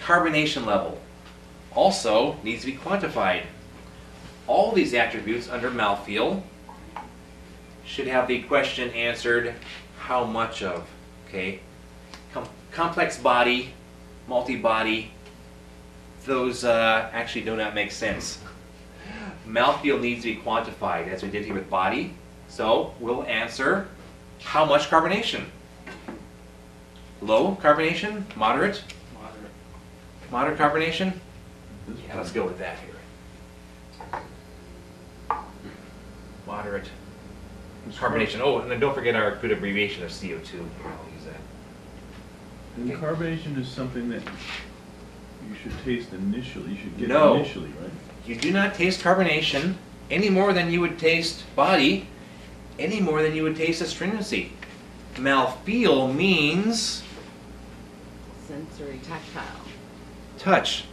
Carbonation level also needs to be quantified. All these attributes under mouthfeel should have the question answered, how much of, okay? Complex body, multi-body, those actually do not make sense. Mouthfeel needs to be quantified, as we did here with body. So we'll answer, how much carbonation? Low carbonation? Moderate? Moderate. Moderate carbonation? Yeah, let's go with that here. Moderate carbonation. Oh, and then don't forget our good abbreviation of CO2. Here, I'll use that. And carbonation is something that you should taste initially. You should get No. initially, right? You do not taste carbonation any more than you would taste body, any more than you would taste astringency. Mouthfeel means Sensory, tactile. touch,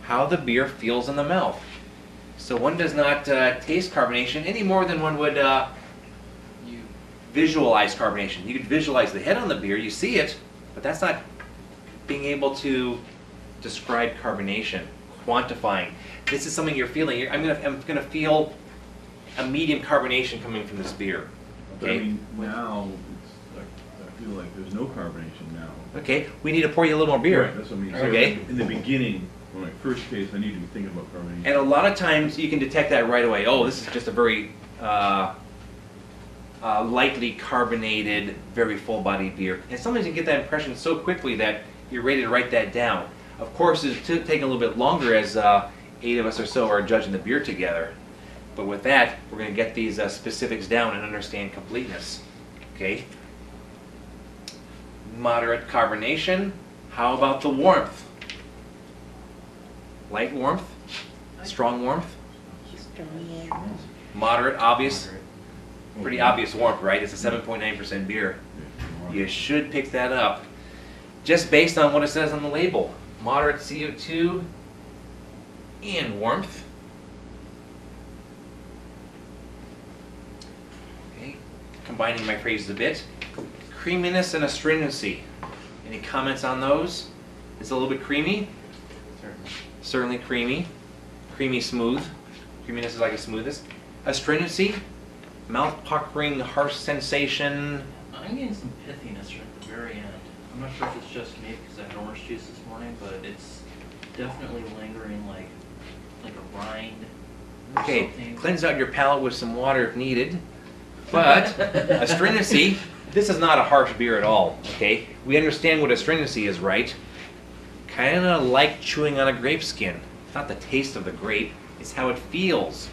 how the beer feels in the mouth. So one does not taste carbonation any more than one would you visualize carbonation. You could visualize the head on the beer, you see it, but that's not being able to describe carbonation, quantifying. This is something you're feeling. I'm gonna feel a medium carbonation coming from this beer. But I Okay. mean, now it's like, I feel like there's no carbonation now. Okay. We need to pour you a little more beer. Right, that's what I mean. So Okay. in the beginning, when I first taste, I need to be thinking about carbonation. And a lot of times you can detect that right away. Oh, this is just a very lightly carbonated, very full-bodied beer. And sometimes you get that impression so quickly that you're ready to write that down. Of course, it's taking a little bit longer as 8 of us or so are judging the beer together. But with that, we're going to get these specifics down and understand completeness. Okay. Moderate carbonation. How about the warmth? Light warmth? Strong warmth? Moderate, obvious? Pretty obvious warmth, right? It's a 7.9% beer. You should pick that up just based on what it says on the label. Moderate CO2 and warmth. Okay. Combining my phrases a bit. Creaminess and astringency. Any comments on those? It's a little bit creamy. Certainly creamy. Creamy smooth. Creaminess is like a smoothness. Astringency. Mouth puckering, harsh sensation. I'm getting some pithiness right at the very end. I'm not sure if it's just me because I had orange juice this morning, but it's definitely lingering like a rind or Okay, something. cleanse out your palate with some water if needed. But astringency, this is not a harsh beer at all, okay? We understand what astringency is, right? Kind of like chewing on a grape skin. It's not the taste of the grape, it's how it feels.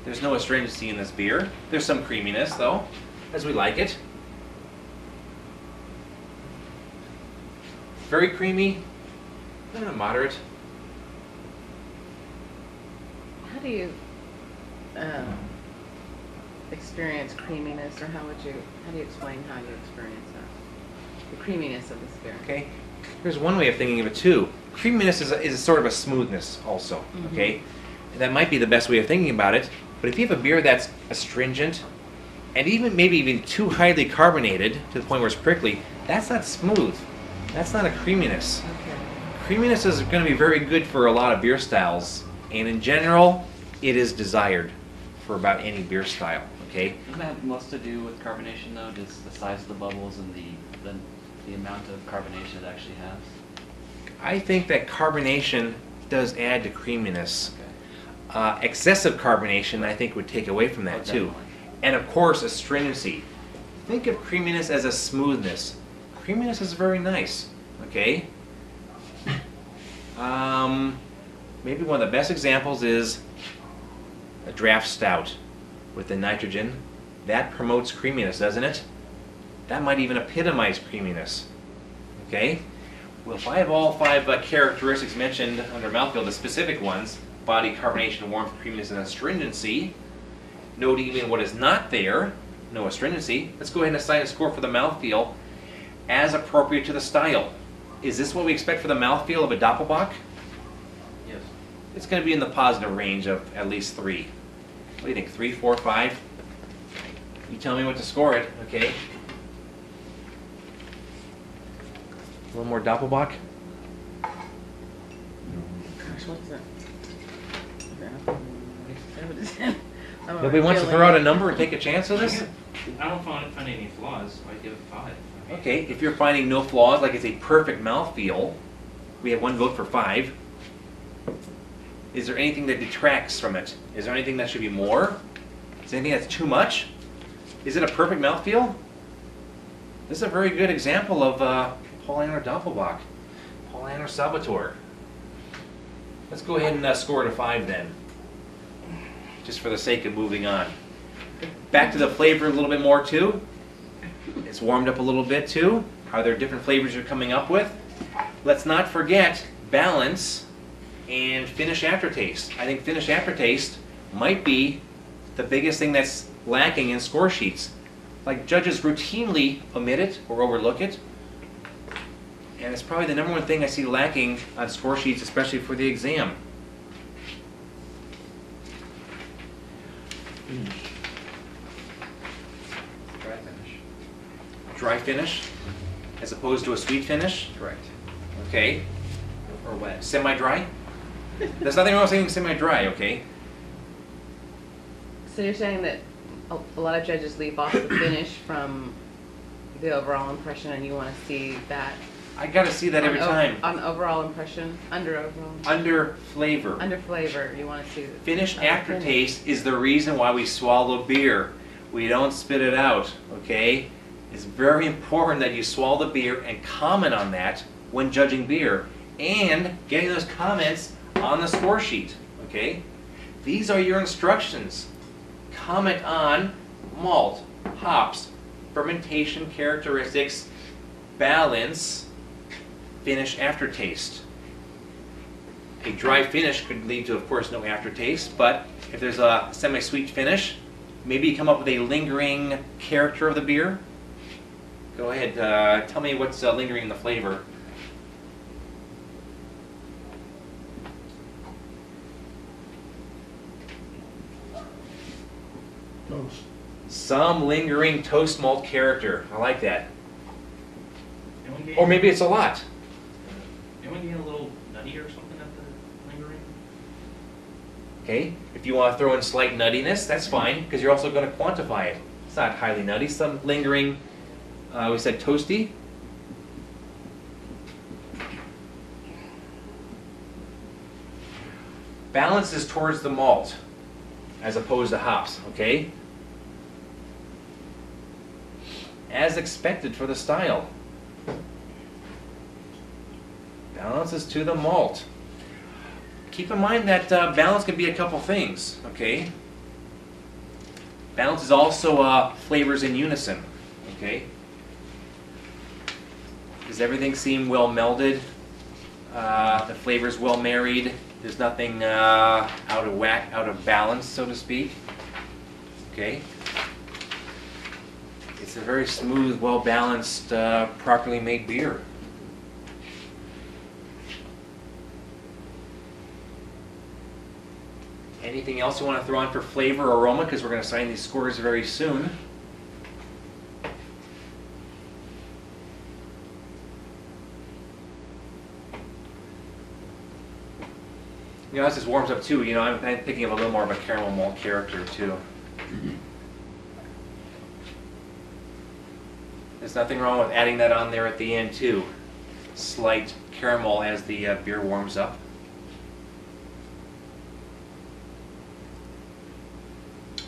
There's no astringency in this beer. There's some creaminess, though, as we like it. Very creamy, moderate. How do you experience creaminess, or how do you explain how you experience that? The creaminess of this beer. Okay, here's one way of thinking of it too. Creaminess is a sort of a smoothness also, okay? And that might be the best way of thinking about it, but if you have a beer that's astringent, and maybe even too highly carbonated to the point where it's prickly, that's not smooth. That's not a creaminess. Okay. Creaminess is going to be very good for a lot of beer styles, and in general, it is desired for about any beer style, okay? Doesn't that have less to do with carbonation though? Just the size of the bubbles and the amount of carbonation it actually has? I think that carbonation does add to creaminess. Okay. Excessive carbonation, I think, would take away from that too. Definitely. And of course, astringency. Think of creaminess as a smoothness. Creaminess is very nice, okay? Maybe one of the best examples is a draft stout with the nitrogen. That promotes creaminess, doesn't it? That might even epitomize creaminess, okay? Well, if I have all 5 characteristics mentioned under mouthfeel, the specific ones, body, carbonation, warmth, creaminess, and astringency, note even what is not there, no astringency, let's go ahead and assign a score for the mouthfeel as appropriate to the style. Is this what we expect for the mouthfeel of a Doppelbock? Yes. It's going to be in the positive range of at least 3. What do you think, 3, 4, 5? You tell me what to score it, okay? A little more Doppelbock? What is it? What is it? Nobody wants to throw out a number and take a chance with this? I don't find any flaws, I'd give it 5. Okay, if you're finding no flaws, like it's a perfect mouthfeel, we have 1 vote for 5. Is there anything that detracts from it? Is there anything that should be more? Is there anything that's too much? Is it a perfect mouthfeel? This is a very good example of Paulaner Doppelbock, Paulaner Salvatore. Let's go ahead and score it a 5 then, just for the sake of moving on. Back to the flavor a little bit more too. It's warmed up a little bit too. Are there different flavors you're coming up with? Let's not forget balance and finish aftertaste. I think finish aftertaste might be the biggest thing that's lacking in score sheets. Like, judges routinely omit it or overlook it. And it's probably the #1 thing I see lacking on score sheets, especially for the exam. Dry finish. Dry finish as opposed to a sweet finish. Correct. Okay. Or wet. Semi-dry? There's nothing wrong with saying semi-dry, okay? So you're saying that a lot of judges leave off the finish from the overall impression, and you want to see that I gotta see that every time. on overall impression, under overall, Under flavor. under flavor, you want to see the Finish under aftertaste is the reason why we swallow beer. We don't spit it out, okay? It's very important that you swallow the beer and comment on that when judging beer, and getting those comments on the score sheet, okay? These are your instructions. Comment on malt, hops, fermentation characteristics, balance, finish aftertaste. A dry finish could lead to, of course, no aftertaste, but if there's a semi-sweet finish, maybe you come up with a lingering character of the beer. Go ahead, tell me what's lingering in the flavor. Toast. Some lingering toast malt character. I like that. Anyone getting- Or maybe it's a lot. Anyone getting a little nutty or something at the lingering? Okay, if you want to throw in slight nuttiness, that's fine, because you're also going to quantify it. It's not highly nutty. Some lingering, we said toasty. Balance is towards the malt, as opposed to hops, okay? As expected for the style. Balance is to the malt. Keep in mind that balance can be a couple things, okay? Balance is also flavors in unison, okay? Does everything seem well melded? The flavors well married? There's nothing out of whack, out of balance, so to speak, okay? It's a very smooth, well-balanced, properly made beer. Anything else you want to throw on for flavor or aroma? Because we're going to assign these scores very soon. You know, as this warms up too, you know, I'm thinking of a little more of a caramel malt character too. There's nothing wrong with adding that on there at the end too. Slight caramel as the beer warms up.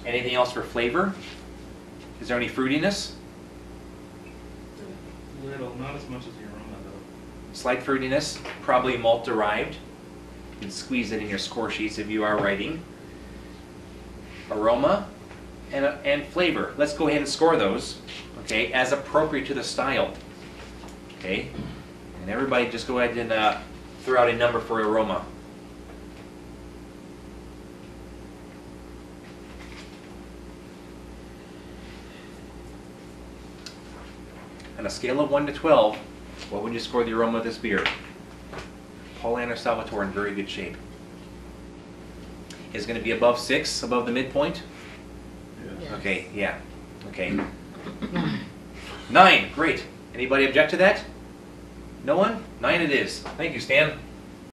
Anything else for flavor? Is there any fruitiness? Little, not as much as the aroma though. Slight fruitiness, probably malt derived. You can squeeze it in your score sheets if you are writing. Aroma and flavor. Let's go ahead and score those, okay, as appropriate to the style. Okay? And everybody just go ahead and throw out a number for aroma. On a scale of 1 to 12, what would you score the aroma of this beer? Paulaner Salvatore in very good shape. Is it going to be above 6, above the midpoint? Yes. Okay, yeah. Okay. 9, great. Anybody object to that? No one? 9 it is. Thank you, Stan.